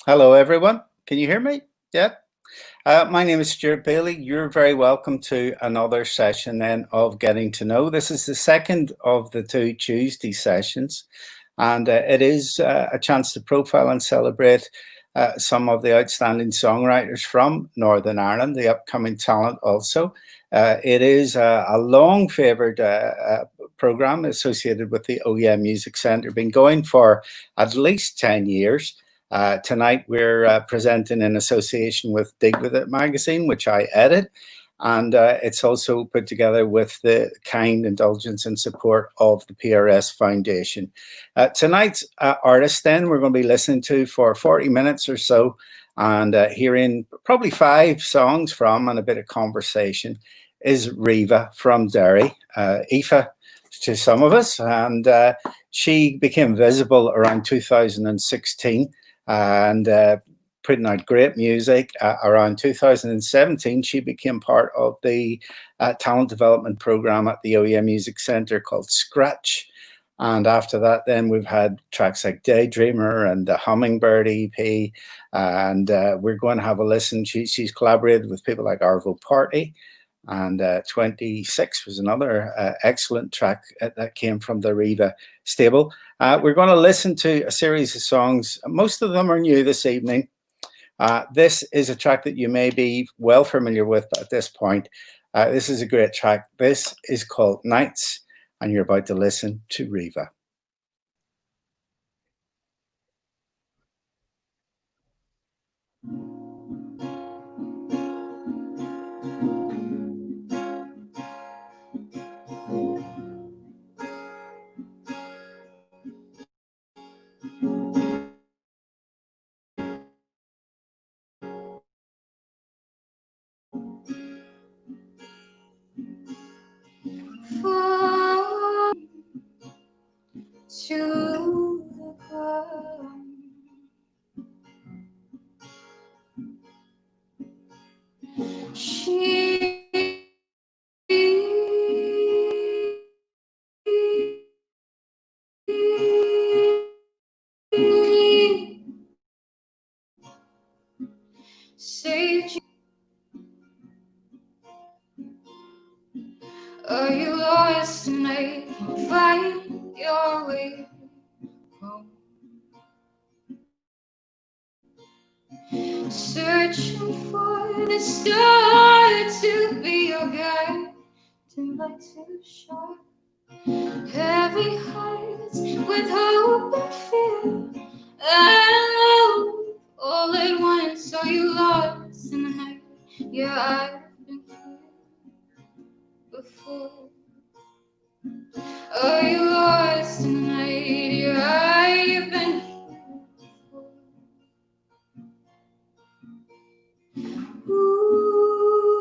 Hello, everyone. Can you hear me? Yeah. My name is Stuart Bailey. You're very welcome to another session then of Getting to Know. This is the second of the two Tuesday sessions, and it is a chance to profile and celebrate some of the outstanding songwriters from Northern Ireland, the upcoming talent also. It is a long favoured programme associated with the OEM Music Centre, been going for at least 10 years. Tonight we're presenting in association with Dig With It magazine, which I edit, and it's also put together with the kind indulgence and support of the PRS Foundation. Tonight's artist then we're going to be listening to for 40 minutes or so, and hearing probably 5 songs from and a bit of conversation is Reevah from Derry, Aoife to some of us, and she became visible around 2016 and putting out great music. Around 2017, she became part of the talent development program at the OEM Music Centre called Scratch. And after that, then we've had tracks like Daydreamer and the Hummingbird EP. And we're going to have a listen. She's collaborated with people like Arvo Party. And 26 was another excellent track that came from the Reevah stable. We're going to listen to a series of songs. Most of them are new this evening. This is a track that you may be well familiar with at this point. This is a great track. This is called Nights, and you're about to listen to Reevah. To the ground. She saved you. Are you lost tonight? Find your way home. Searching for the star to be your guide, to light to shine. Heavy hearts with hope and fear and love all at once. Are you lost in the night? Yeah, I've been here before. Are you lost in the night? Yeah, I've been here before. Ooh,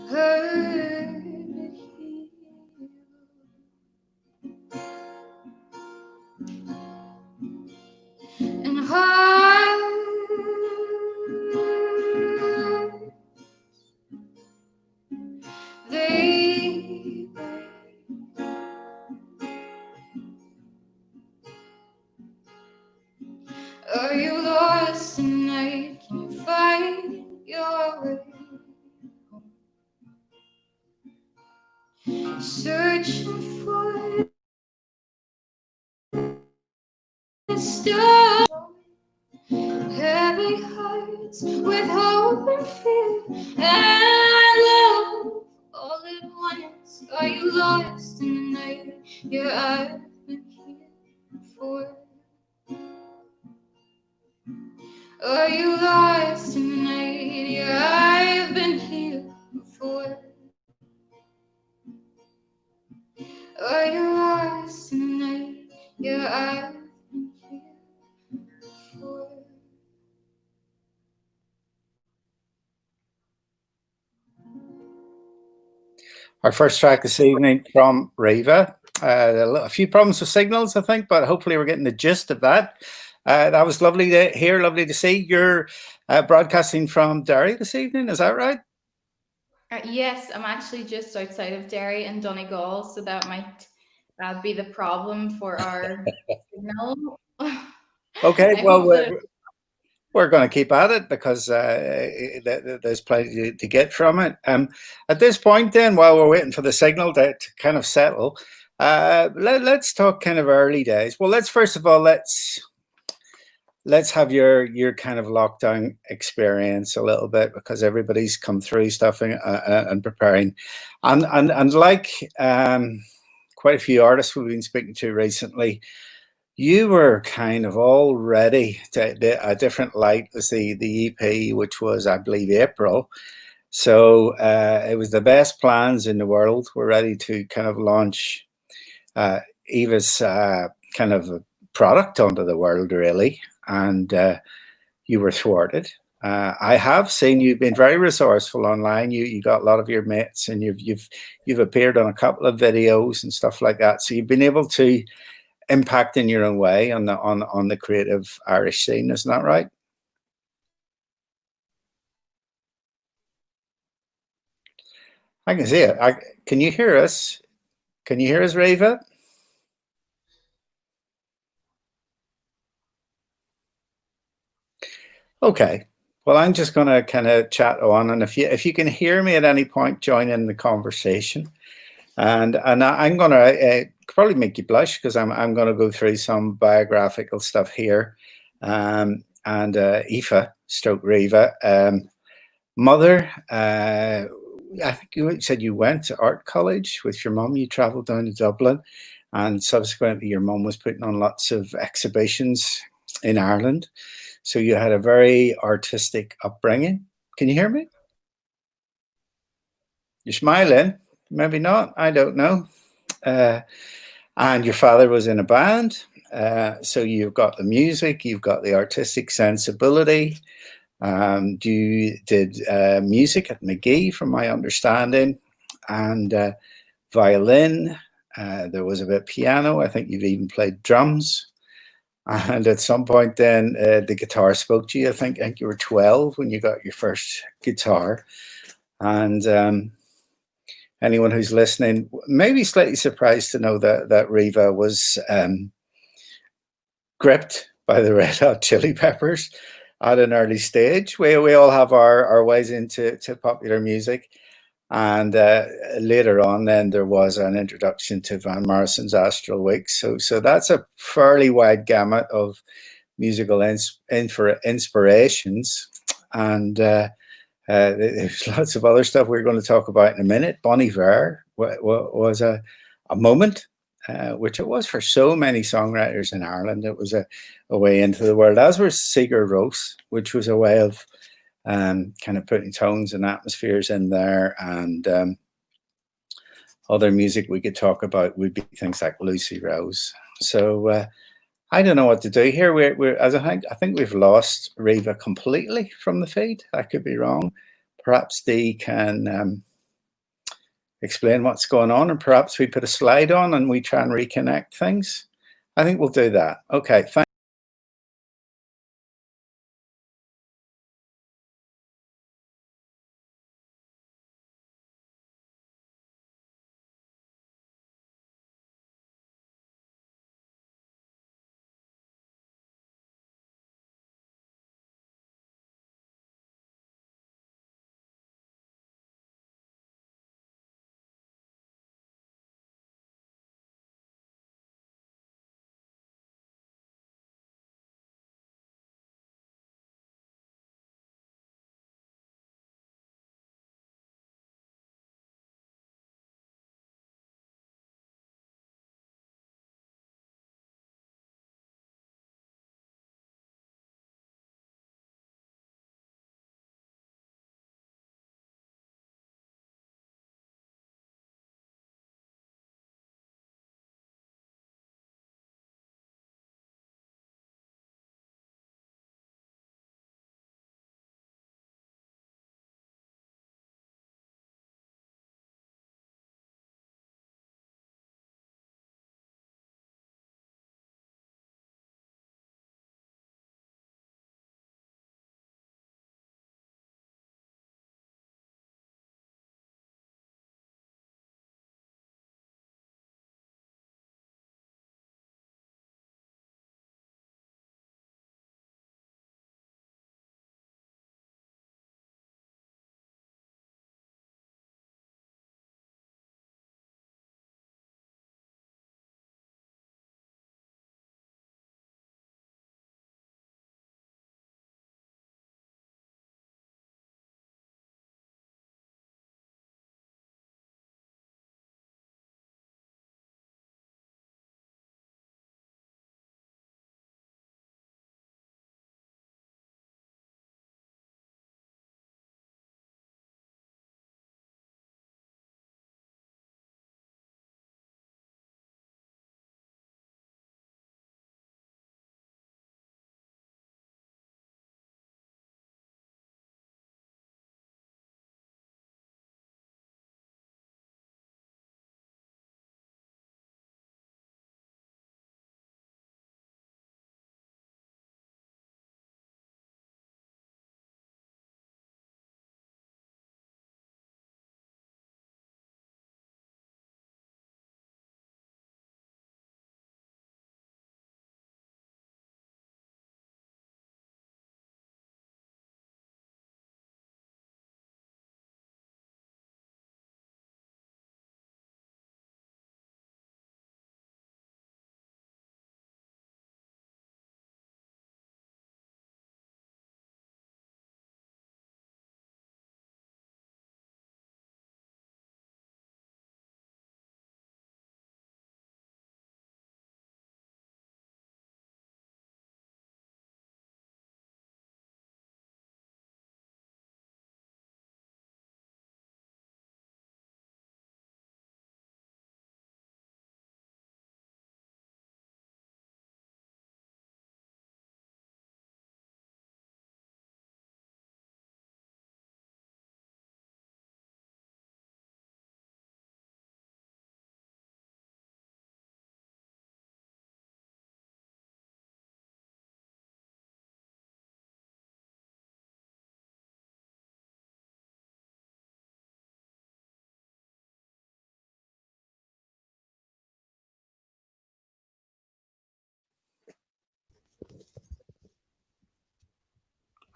hurt to heal. And heart they break. Are you lost tonight? Can you find your way home? Searching for the stars. Heavy hearts with hope and fear and love all at once. Are you lost in the night? Yeah, I've been here before. Are you lost in the night? Yeah, I've been here before. Are you lost in the night? Yeah, I've been here before. Our first track this evening from Reevah. A few problems with signals, I think, but hopefully we're getting the gist of that. That was lovely to hear, lovely to see. You're broadcasting from Derry this evening, is that right? Yes, I'm actually just outside of Derry and Donegal, so that might be the problem for our signal. Okay, I well, hope that we're going to keep at it because there's plenty to get from it. At this point, then, while we're waiting for the signal to kind of settle, let's talk kind of early days. Well, let's first of all let's have your kind of lockdown experience a little bit, because everybody's come through stuff and preparing, and like quite a few artists we've been speaking to recently, you were kind of all ready to a different light was the EP, which was, I believe, April. So it was the best plans in the world. We're ready to kind of launch uh, Eva's kind of product onto the world, really. And you were thwarted. I have seen you've been very resourceful online. You got a lot of your mates, and you've appeared on a couple of videos and stuff like that. So you've been able to impact in your own way on the creative Irish scene, isn't that right? I can see it. Can you hear us? Can you hear us, Reevah? Okay. Well, I'm just going to kind of chat on, and if you can hear me at any point, join in the conversation. And I'm going to probably make you blush, because I'm going to go through some biographical stuff here. And Aoife, stroke Reevah, mother. I think you said you went to art college with your mum. You travelled down to Dublin, and subsequently your mum was putting on lots of exhibitions in Ireland. So you had a very artistic upbringing. Can you hear me? You're smiling. Maybe not. I don't know. Uh, and your father was in a band. So you've got the music, you've got the artistic sensibility. You did music at McGee, from my understanding, and violin. There was a bit of piano. I think you've even played drums. And at some point, then the guitar spoke to you. I think you were 12 when you got your first guitar. And anyone who's listening may be slightly surprised to know that Reevah was gripped by the Red Hot Chili Peppers at an early stage. We all have our ways into popular music. And later on, then there was an introduction to Van Morrison's Astral Weeks. So that's a fairly wide gamut of musical inspirations. And there's lots of other stuff we're going to talk about in a minute. Bon Iver was a moment, which it was for so many songwriters in Ireland. It was a way into the world, as was Sigur Rós, which was a way of kind of putting tones and atmospheres in there. And other music we could talk about would be things like Lucy Rose. So I don't know what to do here. We're as I think we've lost Reevah completely from the feed. I could be wrong. Perhaps Dee can explain what's going on, and perhaps we put a slide on and we try and reconnect things. I think we'll do that. Okay, thanks.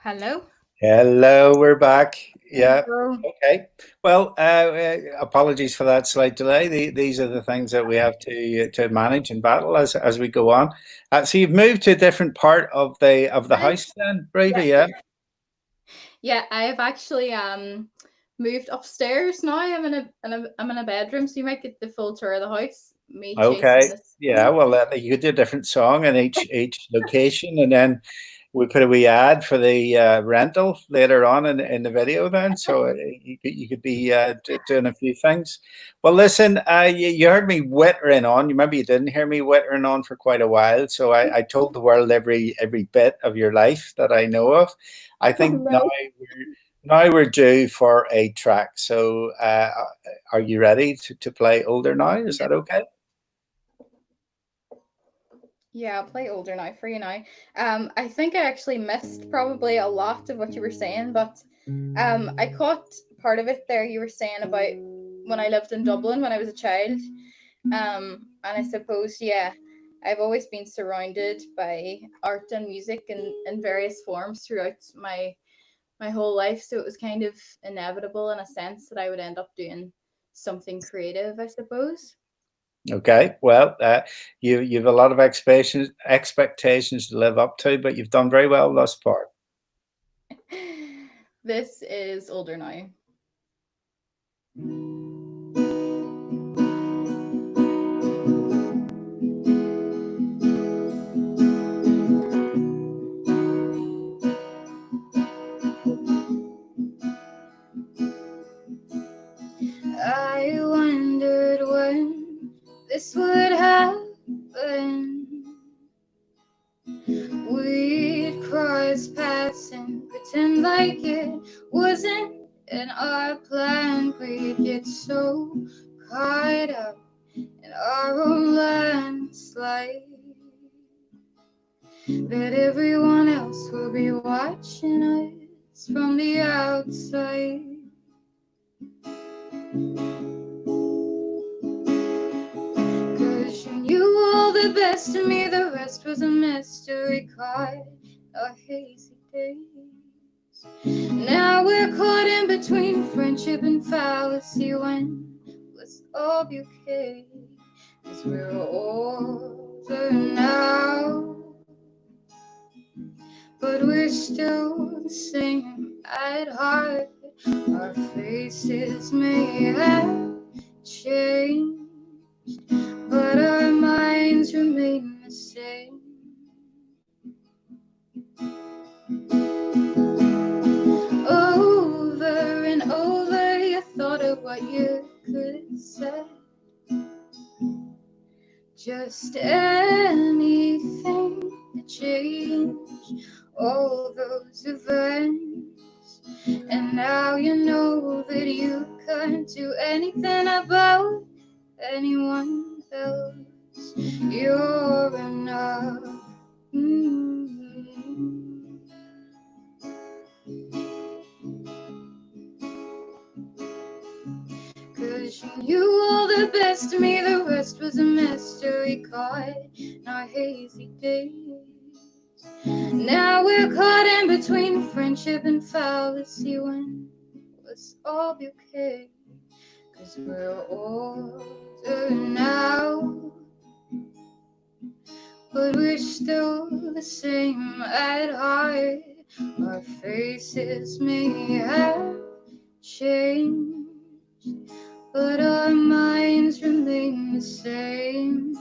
Hello. Hello, we're back. There we Yeah. go. Okay. Well, apologies for that slight delay. These are the things that we have to manage and battle as we go on. So you've moved to a different part of the I house then, yeah, Reevah, yeah? yeah. I have actually moved upstairs now. I'm in a bedroom, so you might get the full tour of the house. Me chasing Okay. the Yeah. sun. Well, you could do a different song in each location, and then we put a wee ad for the rental later on in the video. Then, so you could be doing a few things. Well, listen, you heard me whittering on. You remember you didn't hear me whittering on for quite a while. So I told the world every bit of your life that I know of. I Oh think no. now we're due for a track. So are you ready to play Older Now? Is that okay? Yeah, I'll play older now for you now. I think I actually missed probably a lot of what you were saying, but I caught part of it there. You were saying about when I lived in Dublin when I was a child. And I suppose, yeah, I've always been surrounded by art and music in various forms throughout my whole life. So it was kind of inevitable in a sense that I would end up doing something creative, I suppose. Okay, well, you've a lot of expectations to live up to, but you've done very well thus far. This is older now. I wondered when this would happen. We'd cross paths and pretend like it wasn't in our plan. We'd get so caught up in our own landslide that everyone else will be watching us from the outside. 'Cause you knew all the best of me, the rest was a mystery caught in our hazy days. Now we're caught in between friendship and fallacy when let's all be okay. 'Cause we're older now, but we're still the same at heart. Our faces may have changed, but our minds remain the same. Over and over, you thought of what you could say. Just anything to change all those events. And now you know that you can't do anything about anyone else. You're enough. Mm. 'Cause you knew all the best of me, the rest was a mystery caught in our hazy days. Now we're caught in between friendship and fallacy when let's all be okay. 'Cause we're older now, but we're still the same at heart. Our faces may have changed, but our minds remain the same.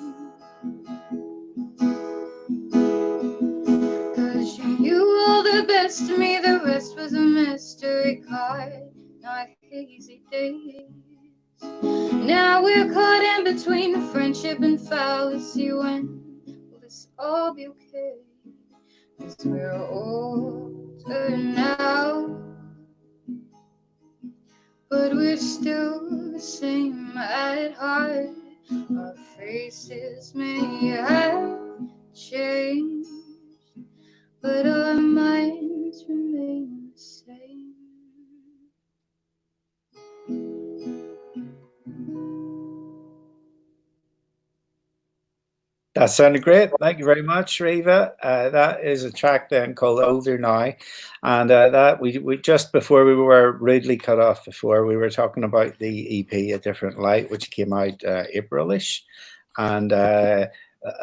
'Cause you knew all the best of me, the rest was a mystery caught in our hazy days. Now we're caught in between friendship and fallacy when will this all be okay? 'Cause we're older now, but we're still the same at heart. Our faces may have changed, but our minds remain the same. That sounded great. Thank you very much, Reevah. That is a track then called "Older Now," and that we just before we were rudely cut off before we were talking about the EP "A Different Light," which came out Aprilish, and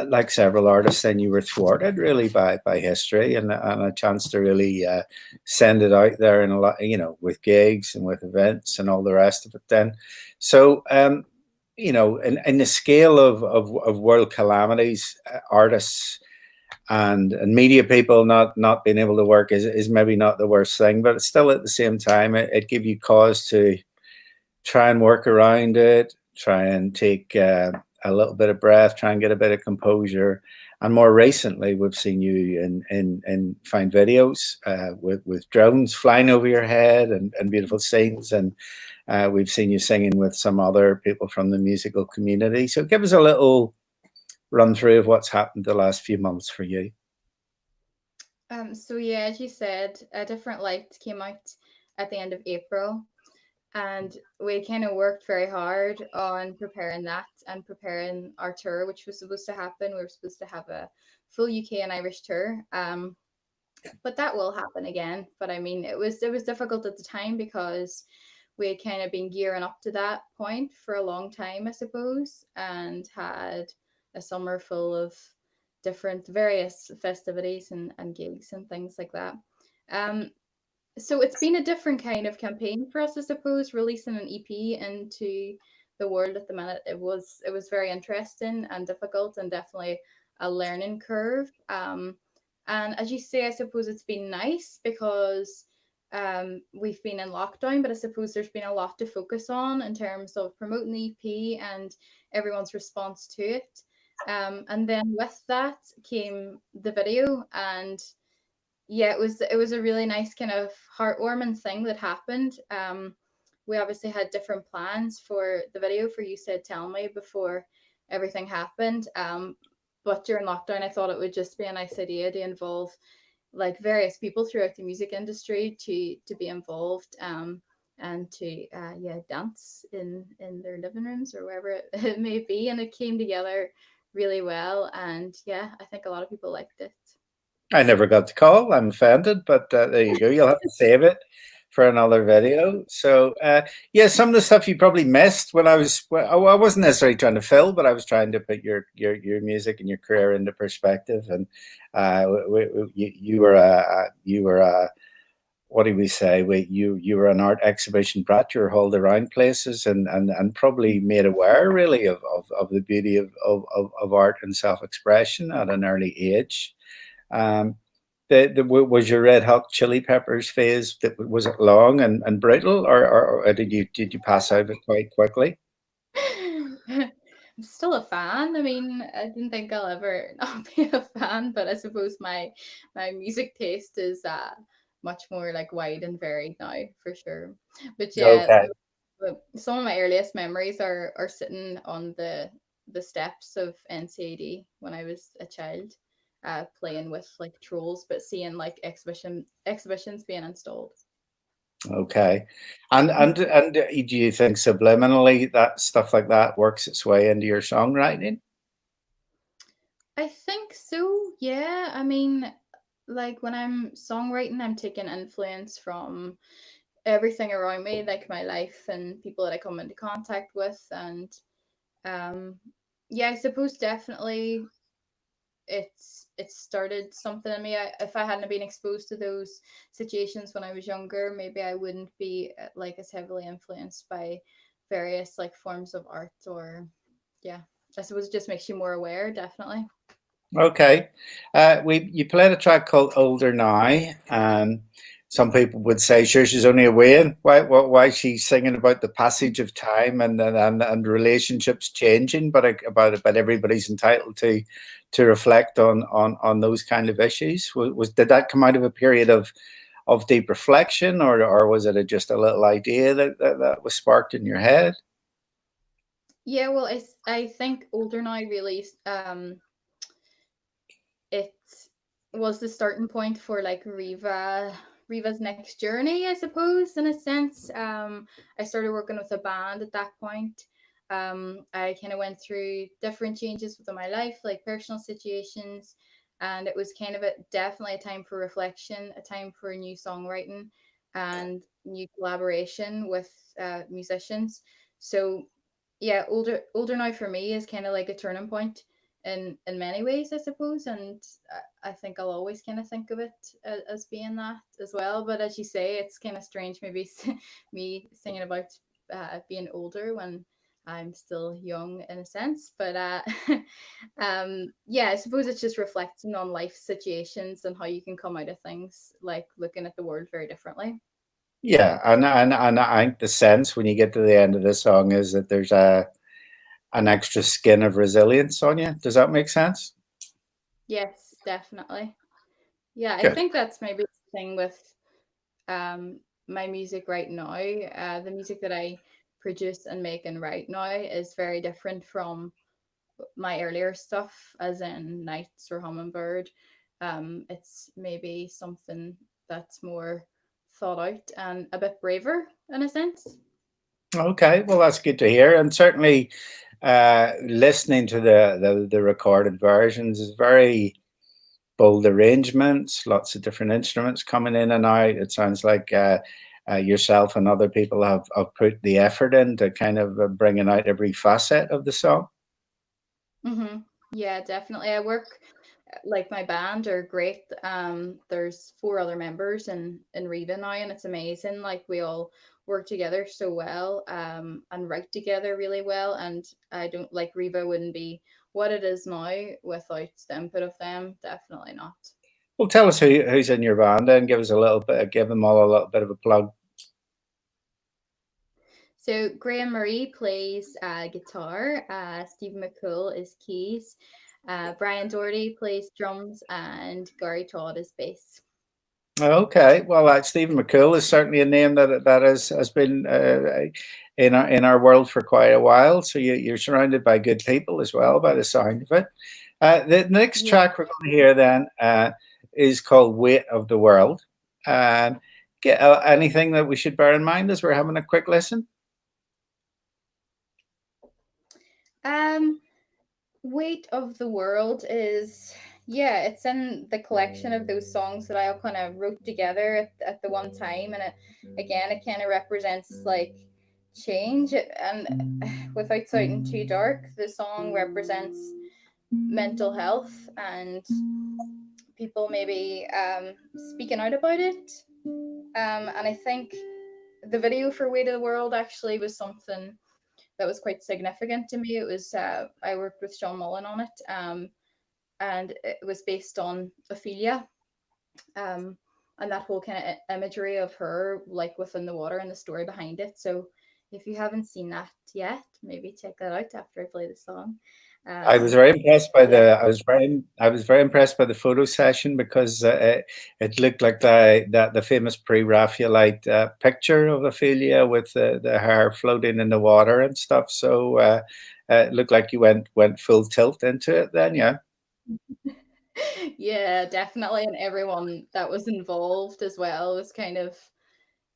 like several artists, then you were thwarted really by history and a chance to really send it out there in a lot, with gigs and with events and all the rest of it. Then, so. In the scale of world calamities, artists and media people not being able to work is maybe not the worst thing, but it's still at the same time it give you cause to try and work around it, try and take a little bit of breath, try and get a bit of composure. And more recently, we've seen you in fine videos with drones flying over your head and beautiful scenes. And we've seen you singing with some other people from the musical community. So give us a little run through of what's happened the last few months for you. So yeah, as you said, A Different Light came out at the end of April, and we kind of worked very hard on preparing that and preparing our tour, which was supposed to happen. We were supposed to have a full UK and Irish tour, but that will happen again. But I mean, it was difficult at the time because we had kind of been gearing up to that point for a long time, I suppose, and had a summer full of different various festivities and gigs and things like that. Um, so it's been a different kind of campaign for us, I suppose, releasing an EP into the world at the minute. It was very interesting and difficult and definitely a learning curve. And as you say, I suppose it's been nice because we've been in lockdown, but I suppose there's been a lot to focus on in terms of promoting the EP and everyone's response to it. And then with that came the video, and yeah, it was a really nice kind of heartwarming thing that happened. We obviously had different plans for the video for You Said Tell Me before everything happened. But during lockdown, I thought it would just be a nice idea to involve like various people throughout the music industry to be involved, and to yeah, dance in their living rooms or wherever it may be, and it came together really well, and yeah, I think a lot of people liked it. I never got the call. I'm offended, but there you go. You'll have to save it for another video. So, yeah, some of the stuff you probably missed when I wasn't necessarily trying to fill, but I was trying to put your music and your career into perspective. And you were a what do we say? You were an art exhibition brat. You were hauled around places and probably made aware really of the beauty of art and self expression at an early age. Um, was your Red Hot Chili Peppers phase that was it long and brutal, or did you pass over it quite quickly? I'm still a fan. I mean, I didn't think I'll ever not be a fan, but I suppose my music taste is much more like wide and varied now for sure. But yeah, Okay. some of my earliest memories are sitting on the steps of NCAD when I was a child, playing with like trolls, but seeing like exhibitions being installed. Okay. And do you think subliminally that stuff like that works its way into your songwriting? I think so. Yeah. I mean, like when I'm songwriting, I'm taking influence from everything around me, like my life and people that I come into contact with. And um, yeah, I suppose definitely it's started something in me. If I hadn't been exposed to those situations when I was younger, maybe I wouldn't be like as heavily influenced by various like forms of art, or yeah, I suppose it just makes you more aware, definitely. Okay. We you played a track called "Older Now." Some people would say, "Sure, she's only a wean. Why is she singing about the passage of time and relationships changing? But everybody's entitled to reflect on those kind of issues. Did that come out of a period of deep reflection, or was it just a little idea that was sparked in your head? Yeah, well, I think Older Now really it was the starting point for like Reva's next journey, I suppose, in a sense. I started working with a band at that point, I kind of went through different changes within my life, like personal situations, and it was kind of definitely a time for reflection, a time for new songwriting and new collaboration with musicians. So yeah, older now for me is kind of like a turning point in many ways, I suppose, and I think I'll always kind of think of it as being that as well. But as you say, it's kind of strange, maybe me singing about being older when I'm still young in a sense. But yeah, I suppose it's just reflecting on life situations and how you can come out of things, like looking at the world very differently. Yeah, and I think the sense when you get to the end of the song is that there's a an extra skin of resilience on you. Does that make sense? Yes, definitely. Yeah, I Good. think that's maybe the thing with my music right now. The music that I produce and make and write now is very different from my earlier stuff, as in Nights or Hummingbird. It's maybe something that's more thought out and a bit braver in a sense. Okay, well, that's good to hear. And certainly, listening to the recorded versions is very bold arrangements, lots of different instruments coming in and out. It sounds like yourself and other people have put the effort in to kind of bringing out every facet of the song. Mm-hmm. Yeah, definitely. I work like my band are great. There's four other members in Reevah now, and it's amazing. Like we all work together so well, and write together really well. And I don't like Reevah wouldn't be what it is now without the input of them. Definitely not. Well, tell us who's in your band and give us a little bit, give them all a little bit of a plug. So Graham Marie plays guitar. Stephen McCool is keys. Brian Doherty plays drums, and Gary Todd is bass. Okay, well, Stephen McCool is certainly a name that has been in our world for quite a while. So you're surrounded by good people as well, by the sound of it. The next Yeah. track we're going to hear then is called "Weight of the World." Get anything that we should bear in mind as we're having a quick listen? Um, Weight of the World is, yeah, it's in the collection of those songs that I all kind of wrote together at the one time, and it kind of represents like change. And without sounding too dark, the song represents mental health and people maybe speaking out about it. And I think the video for Weight of the World actually was something that was quite significant to me. It was I worked with Sean Mullen on it, and it was based on Ophelia, um, and that whole kind of imagery of her like within the water and the story behind it. So if you haven't seen that yet, maybe check that out after I play the song. I was Um, very impressed by yeah, I was very impressed by the photo session because it looked like the famous pre-Raphaelite picture of Ophelia with the hair floating in the water and stuff. So it looked like you went full tilt into it then, yeah. yeah, definitely, and everyone that was involved as well was kind of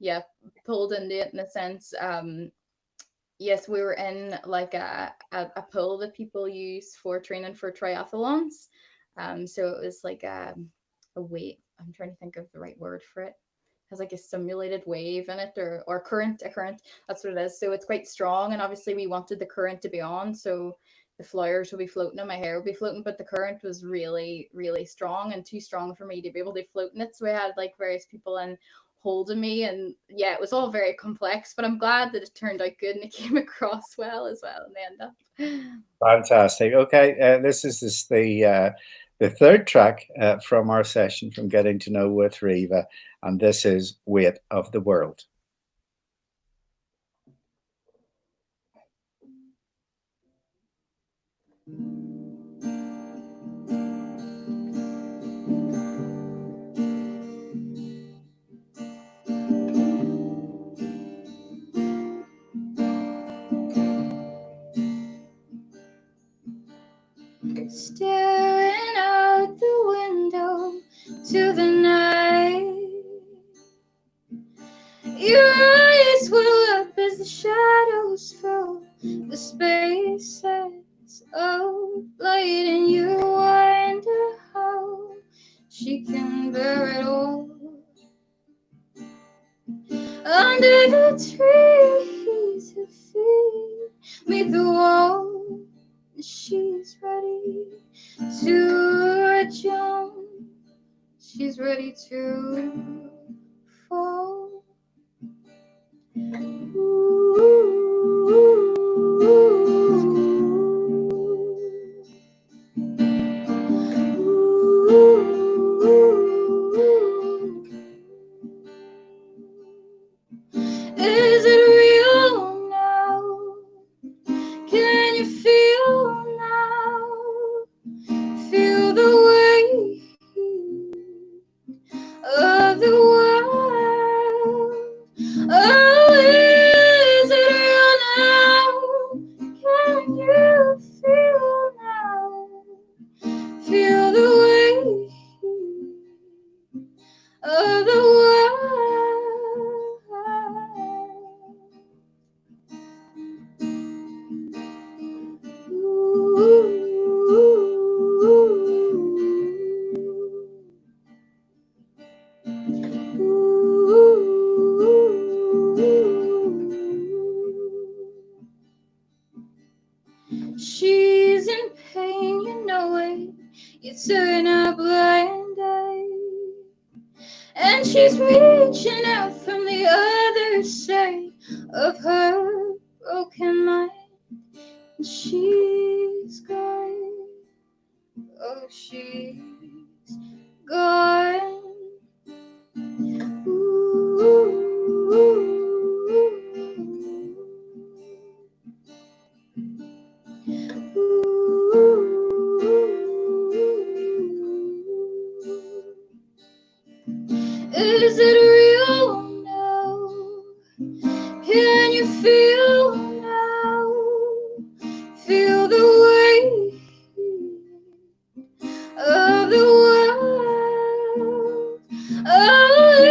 yeah pulled into it in a sense. Yes, we were in like a pool that people use for training for triathlons. So it was like a wave. I'm trying to think of the right word for it. Has like a simulated wave in it or current, a current. That's what it is. So it's quite strong, and obviously we wanted the current to be on, so the flowers will be floating and my hair will be floating, but the current was really, really strong and too strong for me to be able to float in it. So I had like various people in holding me, and yeah, it was all very complex, but I'm glad that it turned out good and it came across well as well in the end up. Fantastic. Okay, this is the third track from our session from Getting to Know with Riva, and this is Weight of the World. Staring out the window to the night. Your eyes well up as the shadows fell the spaces of light, and you wonder how she can bear it all. Under the trees, her feet meet the wall. She's ready to jump. She's ready to fall. Is it real now? Can you feel now? Feel the weight of the world. Oh, is it real now? Can you feel now? Feel the weight of the world. She's in pain, you know it. You turn a blind eye, and she's reaching out from the other side of her broken mind. She's gone. Oh, she's gone. Is it real now? Can you feel now? Feel the weight of the world. Oh,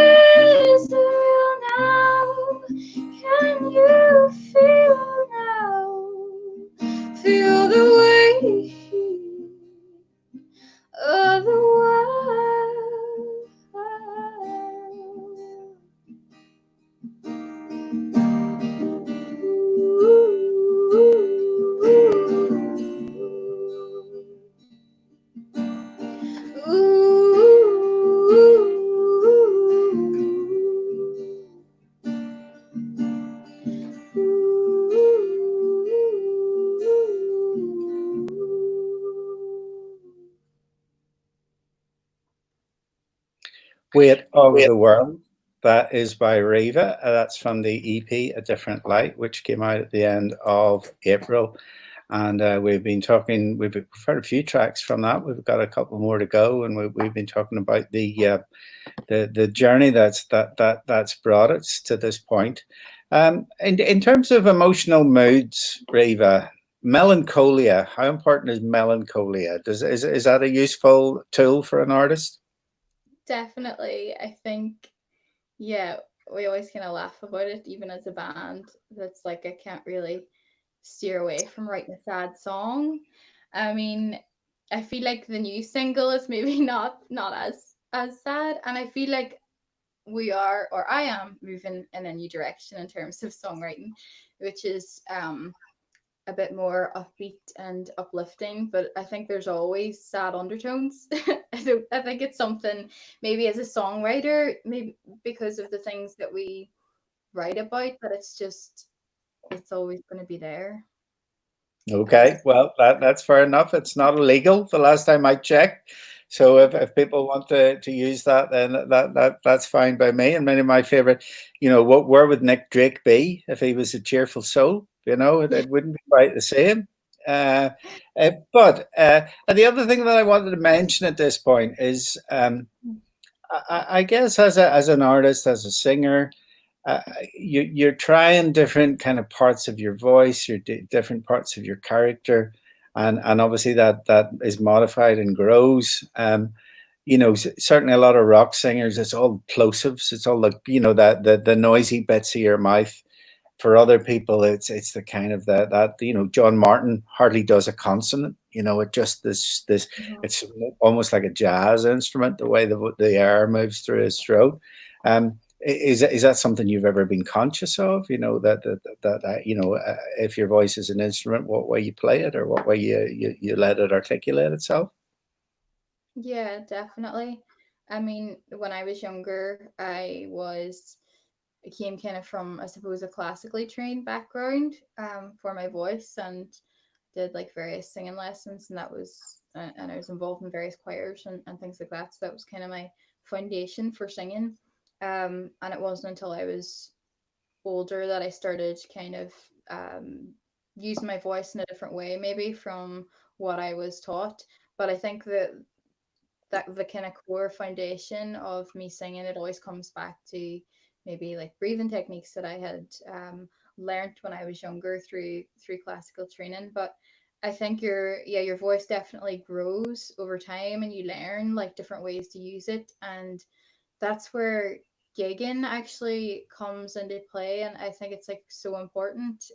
is it real now? Can you feel now? Feel the weight of the world. Weight of the World. That is by Reevah. That's from the EP A Different Light, which came out at the end of April. And we've been talking, we've heard a few tracks from that. We've got a couple more to go, and we've been talking about the journey that's brought us to this point. In terms of emotional moods, Reevah, melancholia, how important is melancholia? Is that a useful tool for an artist? Definitely. I think, yeah, we always kind of laugh about it, even as a band. That's like, I can't really steer away from writing a sad song. I mean, I feel like the new single is maybe not as sad, and I feel like we are, or I am, moving in a new direction in terms of songwriting, which is a bit more upbeat and uplifting, but I think there's always sad undertones. I think it's something, maybe as a songwriter, maybe because of the things that we write about, but it's always going to be there. Okay, well, that's fair enough. It's not illegal the last time I checked. So if people want to use that, then that's fine by me. And many of my favorite, where would Nick Drake be if he was a cheerful soul? It wouldn't be quite the same. But and the other thing that I wanted to mention at this point is, I guess as an artist, as a singer, you're trying different kind of parts of your voice, your different parts of your character, and obviously that is modified and grows. Certainly a lot of rock singers, it's all plosives. It's all like that the noisy bits of your mouth. for other people, it's the kind of that John Martin hardly does a consonant. It just this Mhm. it's almost like a jazz instrument, the way the air moves through his throat. Is that something you've ever been conscious of? If your voice is an instrument, what way you play it, or what way you let it articulate itself. Yeah, definitely. I mean, when I was younger, I came kind of from, I suppose, a classically trained background for my voice, and did like various singing lessons, and and I was involved in various choirs and things like that. So that was kind of my foundation for singing. And it wasn't until I was older that I started kind of um, using my voice in a different way, maybe from what I was taught. But I think that the kind of core foundation of me singing, it always comes back to maybe like breathing techniques that I had learned when I was younger through classical training. But I think your voice definitely grows over time, and you learn like different ways to use it, and that's where gigging actually comes into play. And I think it's like so important,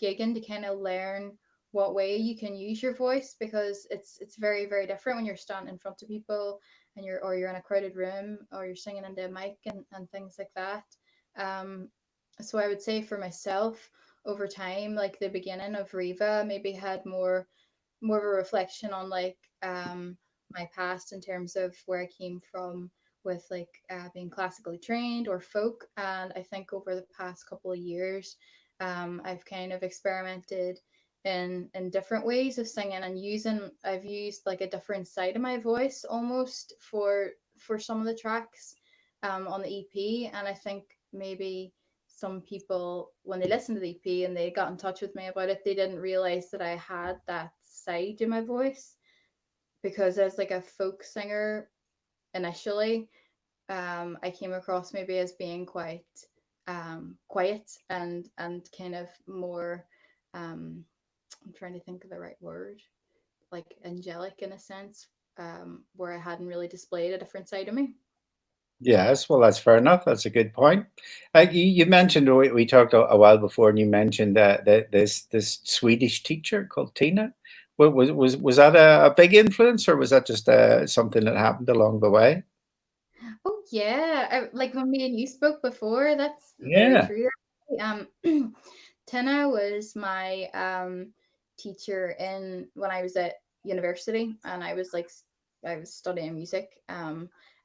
gigging, to kind of learn what way you can use your voice, because it's very very different when you're standing in front of people, and you're in a crowded room, or you're singing into a mic and things like that. um so I would say for myself, over time, like the beginning of Reevah maybe had more of a reflection on like my past, in terms of where I came from with like being classically trained or folk. And I think over the past couple of years, I've kind of experimented in different ways of singing, and I've used like a different side of my voice almost for some of the tracks on the EP. And I think maybe some people, when they listened to the EP and they got in touch with me about it, they didn't realize that I had that side to my voice, because as like a folk singer initially, I came across maybe as being quite quiet and kind of more I'm trying to think of the right word, like angelic in a sense, where I hadn't really displayed a different side of me. Yes, well, that's fair enough. That's a good point. You mentioned we talked a while before, and you mentioned that this Swedish teacher called Tina. Was that a big influence, or was that just something that happened along the way? Oh yeah, like when me and you spoke before, that's very Yeah. true. Tina was my teacher in when I was at university, and I was studying music.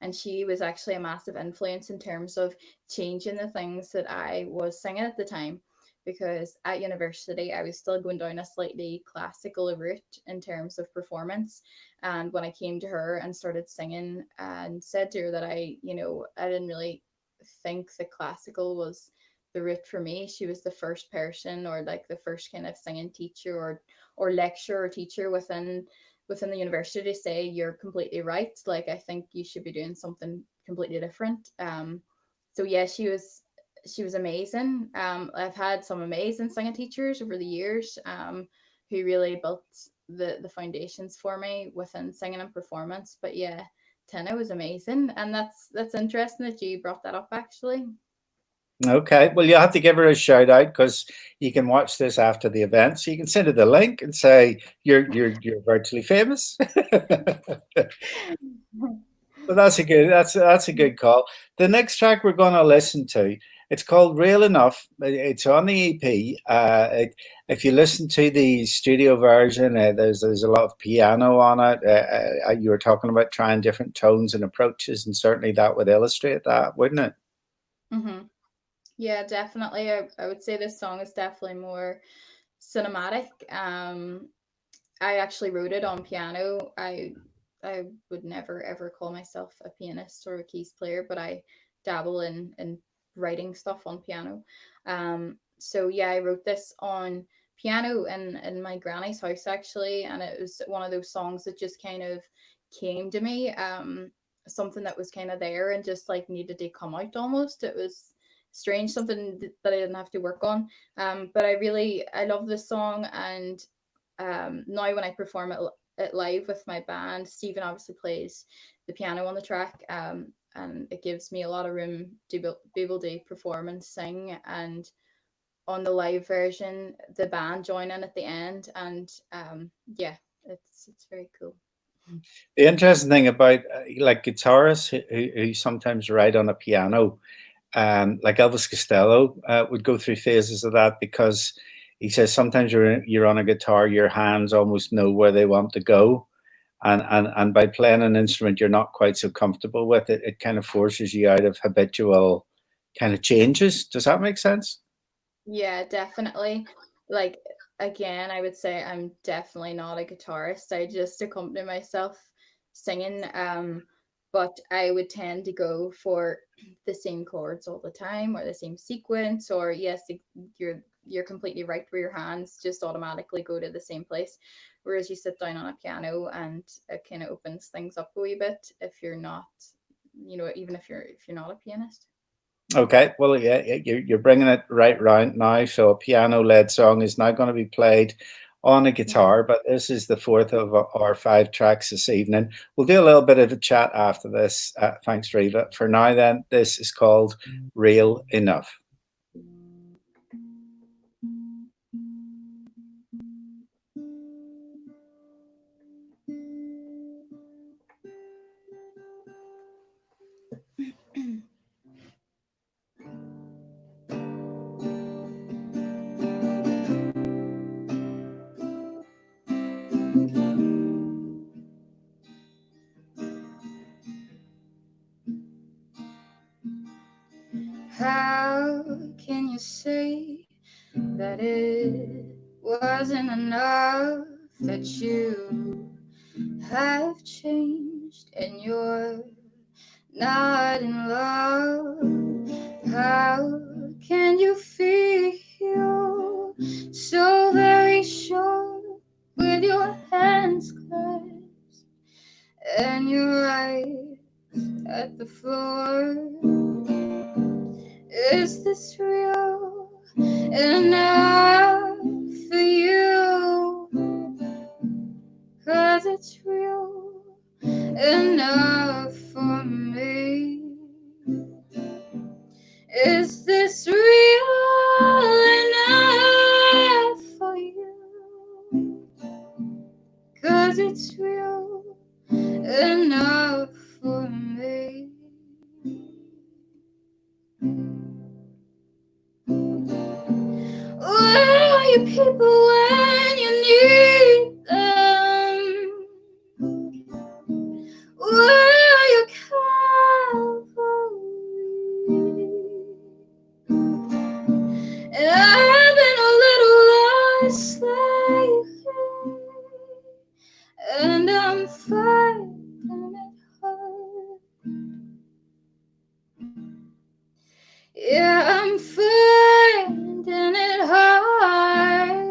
And she was actually a massive influence in terms of changing the things that I was singing at the time. Because at university, I was still going down a slightly classical route in terms of performance. And when I came to her and started singing and said to her that I didn't really think the classical was the route for me, she was the first person, or like the first kind of singing teacher or lecturer or teacher within the university to say you're completely right. Like I think you should be doing something completely different. So yeah, she was amazing. I've had some amazing singing teachers over the years. Who really built the foundations for me within singing and performance. But yeah, Tina was amazing, and that's interesting that you brought that up actually. Okay. Well, you'll have to give her a shout out, because you can watch this after the event, so you can send her the link and say you're virtually famous. But that's a good call. The next track we're going to listen to, it's called "Real Enough." It's on the EP. If you listen to the studio version, there's a lot of piano on it. You were talking about trying different tones and approaches, and certainly that would illustrate that, wouldn't it? Hmm. Yeah, definitely. I would say this song is definitely more cinematic. I actually wrote it on piano. I would never ever call myself a pianist or a keys player, but I dabble in writing stuff on piano. So yeah, I wrote this on piano in my granny's house actually, and it was one of those songs that just kind of came to me. Something that was kind of there and just like needed to come out almost. It was strange, something that I didn't have to work on. But I love this song, and now when I perform it live with my band, Stephen obviously plays the piano on the track, and it gives me a lot of room to be able to perform and sing. And on the live version, the band join in at the end, and yeah, it's very cool. The interesting thing about like guitarists who sometimes write on a piano, like Elvis Costello would go through phases of that because he says sometimes you're on a guitar, your hands almost know where they want to go, and by playing an instrument you're not quite so comfortable with it, it kind of forces you out of habitual kind of changes. Does that make sense? Yeah, definitely. Like, again, I would say I'm definitely not a guitarist. I just accompany myself singing. But I would tend to go for the same chords all the time, or the same sequence, or yes, you're completely right, where your hands just automatically go to the same place. Whereas you sit down on a piano and it kind of opens things up a wee bit if you're not, even if you're not a pianist. Okay, well, yeah, you're bringing it right round now. So a piano-led song is now going to be played on a Mm-hmm. guitar, but this is the fourth of our five tracks this evening. We'll do a little bit of a chat after this. Thanks, Reevah. For now, then, this is called Real Enough. How can you say that it wasn't enough, that you have changed and you're not in love? How can you feel so very sure with your hands clasped and your eyes at the floor? Is this real enough for you? 'Cause it's real enough for me. Is this real enough for you? 'Cause it's real enough for me. Where are you people when you need them? Where are your Calvary? And I've been a little lost lately, and I'm finding it hard. Yeah, I'm finding it hard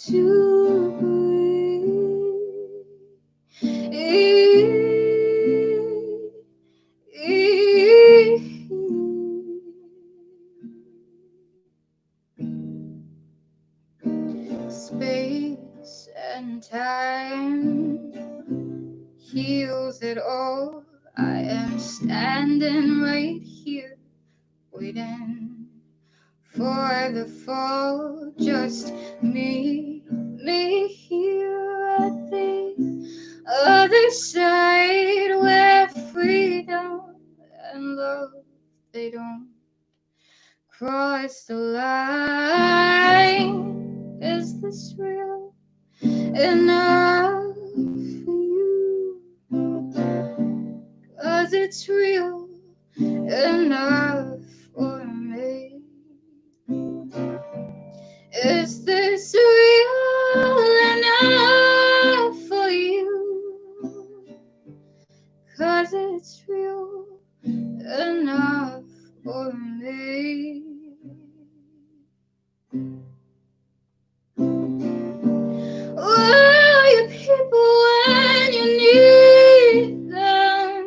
to breathe. Space and time heals it all. I am standing right here, waiting for the fall. Just me here at the other side, where freedom and love, they don't cross the line. Is this real enough for you? 'Cause it's real enough for me. Is this real enough for you? 'Cause it's real enough for me. Where are you people when you need them?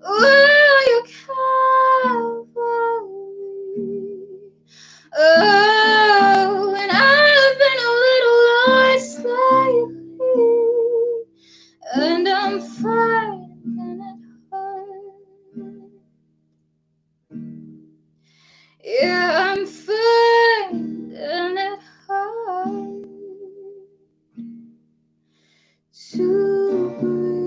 Where are your Calvary? Oh, and I've been a little lost lately, and I'm finding it hard Yeah, I'm finding it hard to breathe.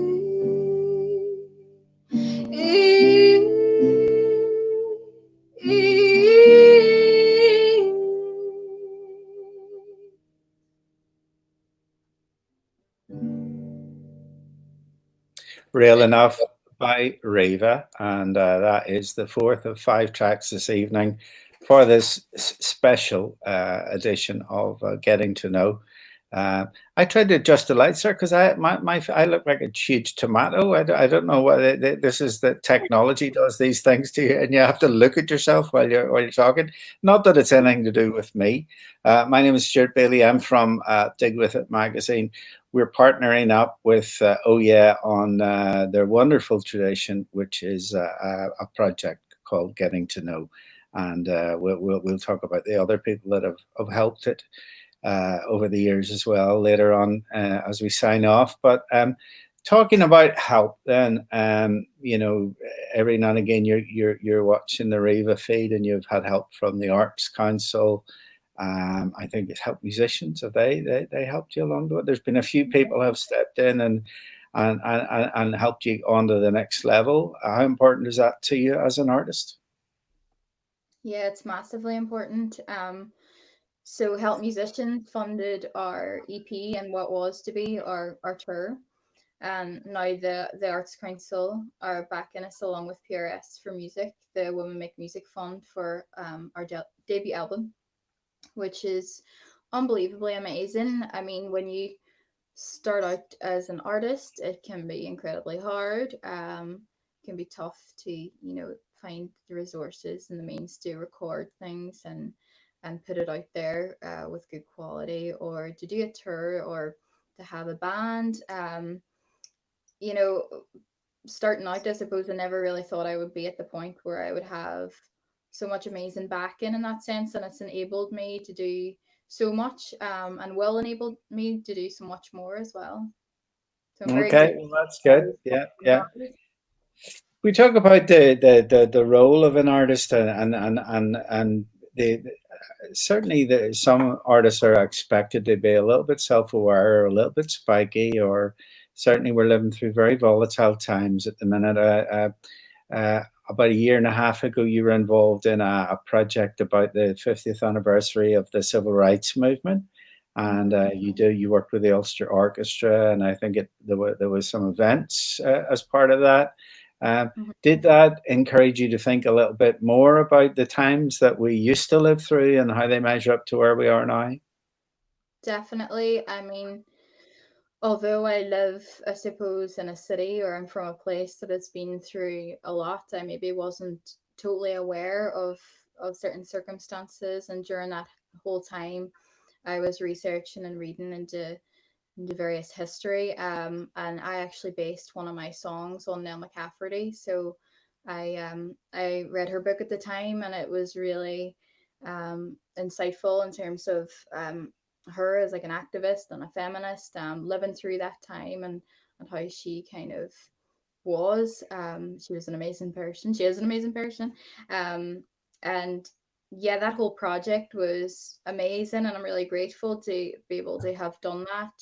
Real Enough by Reevah, and that is the fourth of five tracks this evening for this special edition of Getting to Know. Uh, I tried to adjust the lights there because I look like a huge tomato. I don't know what this is that technology does these things to you, and you have to look at yourself while you're talking. Not that it's anything to do with me. My name is Stuart Bailey. I'm from Dig With It magazine. We're partnering up with Oh Yeah on their wonderful tradition, which is a project called Getting to Know, and we'll talk about the other people that have helped it over the years as well later on as we sign off. But talking about help, then every now and again you're watching the Reevah feed, and you've had help from the Arts Council. I think it's helped musicians. Have they helped you along the way? There's been a few people who have stepped in and helped you on to the next level. How important is that to you as an artist? Yeah, it's massively important. So Help Musicians funded our EP and what was to be our tour. And now the Arts Council are backing us along with PRS for Music, the Women Make Music Fund for our debut album, which is unbelievably amazing. I mean, when you start out as an artist, it can be incredibly hard. It can be tough to, find the resources and the means to record things and put it out there with good quality, or to do a tour, or to have a band. You know, Starting out, I suppose I never really thought I would be at the point where I would have so much amazing backing in that sense, and it's enabled me to do so much, and will enable me to do so much more as well. So I'm very Okay, grateful well that's for good. those Yeah, yeah. partners. We talk about the role of an artist, and the certainly some artists are expected to be a little bit self-aware or a little bit spiky, or certainly we're living through very volatile times at the minute. About a year and a half ago, you were involved in a project about the 50th anniversary of the civil rights movement, and you worked with the Ulster Orchestra, and I think there was some events as part of that. Um, Mhm. did that encourage you to think a little bit more about the times that we used to live through and how they measure up to where we are now? Definitely. I mean, although I live, I suppose, in a city, or I'm from a place that has been through a lot, I maybe wasn't totally aware of certain circumstances. And during that whole time, I was researching and reading into various history. And I actually based one of my songs on Nell McCafferty. So I read her book at the time, and it was really insightful in terms of her as like an activist and a feminist, living through that time, and how she kind of was. She was an amazing person. She is an amazing person. Um, and yeah, that whole project was amazing, and I'm really grateful to be able to have done that.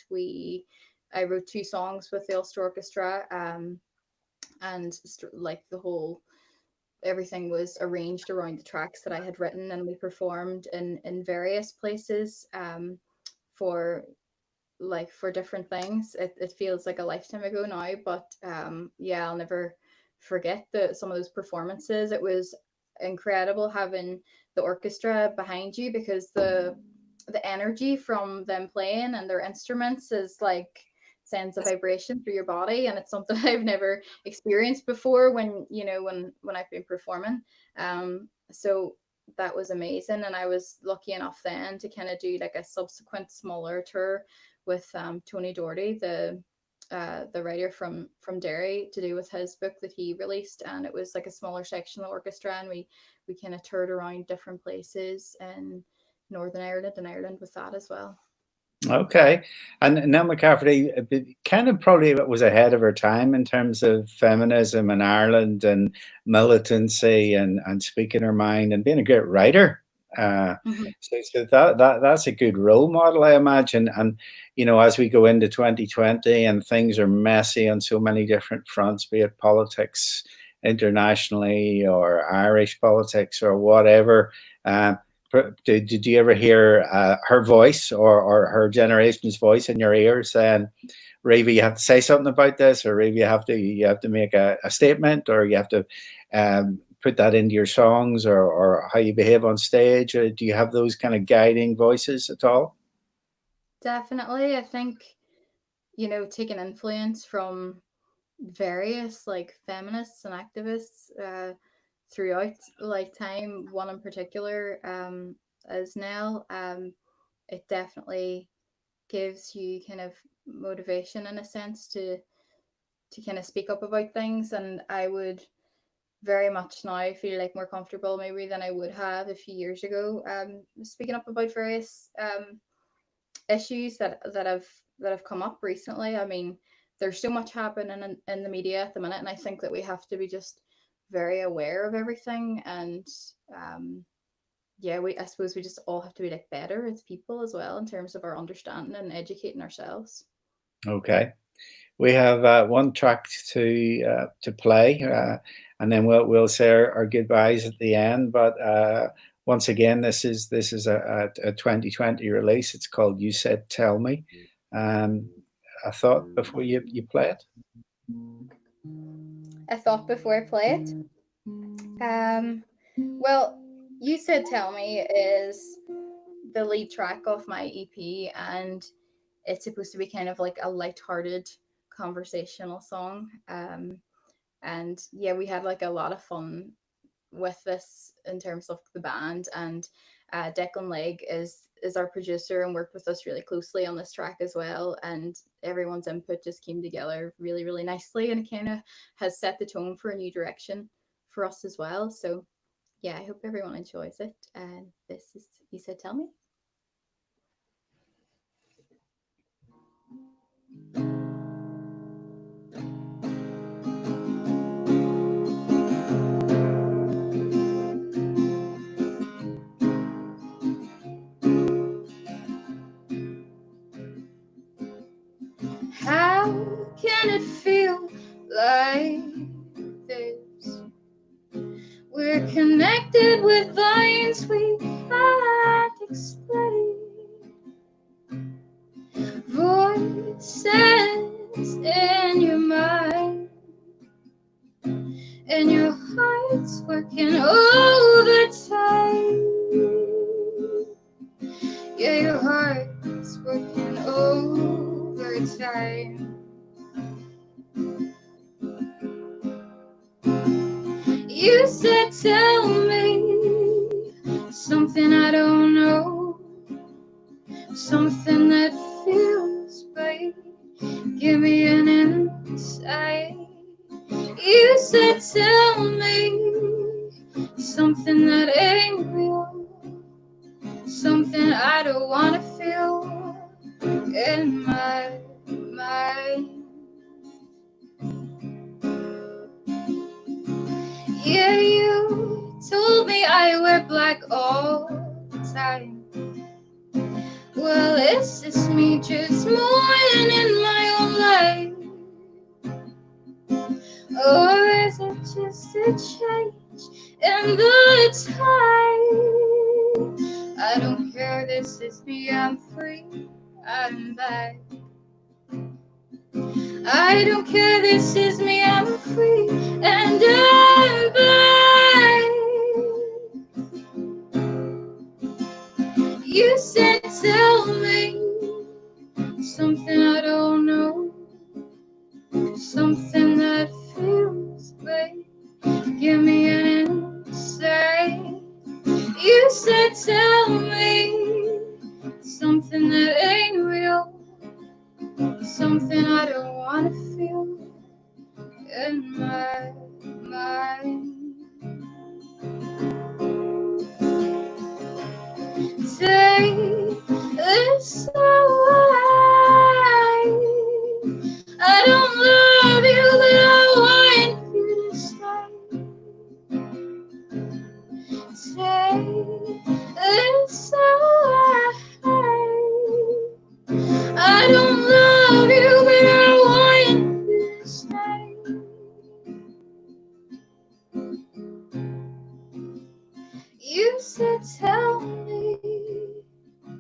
I wrote two songs with the Ulster Orchestra, and like the whole everything was arranged around the tracks that I had written, and we performed in various places for for different things. It feels like a lifetime ago now, but yeah, I'll never forget some of those performances. It was incredible having the orchestra behind you, because the energy from them playing and their instruments is like sends a vibration through your body, and it's something I've never experienced before when when I've been performing. So that was amazing, and I was lucky enough then to kind of do like a subsequent smaller tour with Tony Doherty, the writer from Derry, to do with his book that he released, and it was like a smaller section of the orchestra, and we kind of toured around different places in Northern Ireland and Ireland with that as well. Okay. And Nell McCafferty kind of probably was ahead of her time in terms of feminism in Ireland and militancy and speaking her mind and being a great writer. Uh, Hmm. so that's a good role model, I imagine. And you know, as we go into 2020 and things are messy on so many different fronts, be it politics internationally or Irish politics or whatever. Uh, did you ever hear her voice or her generation's voice in your ears saying, "Reevah, you have to say something about this," or "Reevah, you have to make a statement, or you have to put that into your songs, or how you behave on stage"? Or do you have those kind of guiding voices at all? Definitely. I think, taking influence from various like feminists and activists throughout like time. One in particular is Nell. It definitely gives you kind of motivation in a sense to kind of speak up about things, and I would very much now feel like more comfortable maybe than I would have a few years ago, speaking up about various issues that have come up recently. I mean, there's so much happening in the media at the minute, and I think that we have to be just very aware of everything. And um, yeah, I suppose we just all have to be like better as people as well in terms of our understanding and educating ourselves. Okay. We have one track to play, and then we'll say our goodbyes at the end. But once again, this is a 2020 release. It's called "You Said Tell Me." Um, I thought before you play it. I thought before I play it. Um, well, you said "Tell Me" is the lead track of my EP, and it's supposed to be kind of like a light-hearted conversational song. And yeah, we had like a lot of fun with this in terms of the band. And Declan Legg is our producer and worked with us really closely on this track as well. And everyone's input just came together really, really nicely, and it kind of has set the tone for a new direction for us as well. So yeah, I hope everyone enjoys it. And this is You Said Tell Me. How can it feel like this? We're connected with vines we can't explain. Voices in your mind, and your heart's working overtime. Yeah, your heart's working overtime. You said, tell me something I don't know, something that feels right. Give me an insight. You said, tell me something that ain't real, something I don't wanna feel in my mind. Yeah, you told me I wear black all the time. Well, is this me just mourning my own life? Or is it just a change in the tide? I don't care, this is me, I'm free, I'm back. I don't care, this is me, I'm free, and I'm back. You said, tell me something I don't know, something that feels right. Give me an insight. You said, tell me something that ain't real, something I don't wanna feel in my mind. Take this away. You said tell me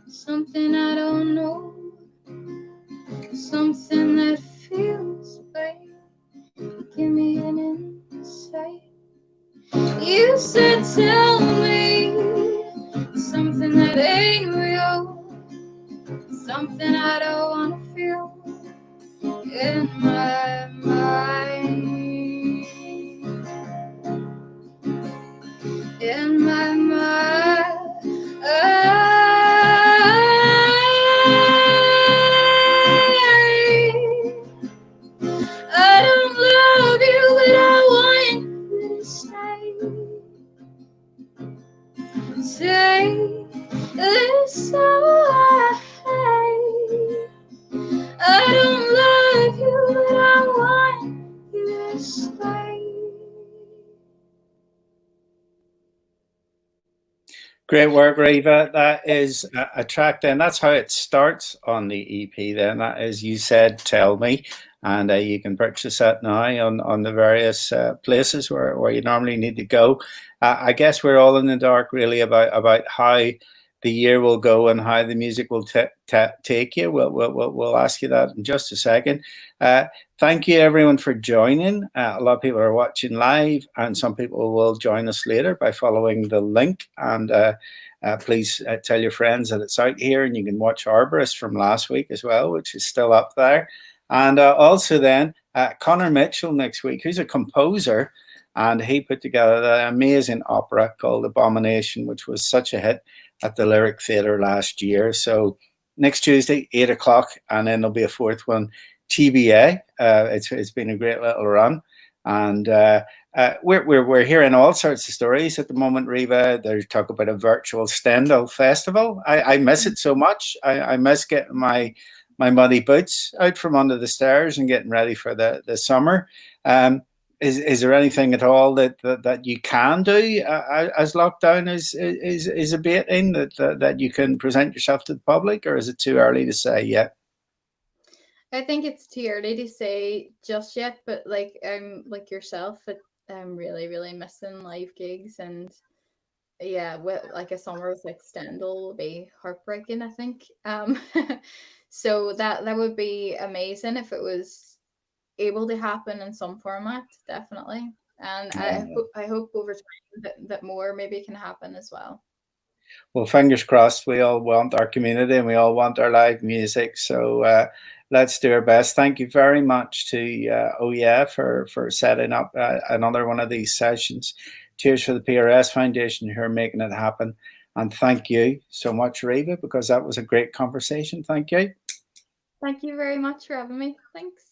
something I don't know, something that feels right. Give me an insight. You said tell me something that ain't real, something I don't wanna feel in my mind, in my mind. I don't love you, but I want you to stay. Say this away. I don't love you, but I want you to stay. Great work, Reevah. That is a track then. That's how it starts on the EP then. That is, you said, Tell Me. And you can purchase that now on the various places where you normally need to go. I guess we're all in the dark really about how the year will go and how the music will take you. We'll ask you that in just a second. Thank you everyone for joining. A lot of people are watching live, and some people will join us later by following the link. And please tell your friends that it's out here, and you can watch Arborist from last week as well, which is still up there. And also then Connor Mitchell next week, who's a composer, and he put together an amazing opera called Abomination, which was such a hit at the Lyric Theatre last year. So next Tuesday, 8 o'clock, and then there'll be a fourth one, TBA. It's been a great little run, and we're hearing all sorts of stories at the moment. Reevah, there's talk about a virtual Stendhal festival. I miss it so much. I miss getting my muddy boots out from under the stairs and getting ready for the summer. Is there anything at all that you can do as lockdown is abating that you can present yourself to the public, or is it too early to say yet? I think it's too early to say just yet, but like yourself, I'm really missing live gigs, and yeah, like a summer with like Stendhal would be heartbreaking, I think. So that would be amazing if it was able to happen in some format, definitely. And I hope over time that more maybe can happen as well. Well, fingers crossed. We all want our community and we all want our live music. So let's do our best. Thank you very much to Oh Yeah for setting up another one of these sessions. Cheers for the PRS Foundation who are making it happen. And thank you so much, Reevah, because that was a great conversation. Thank you. Thank you very much for having me. Thanks.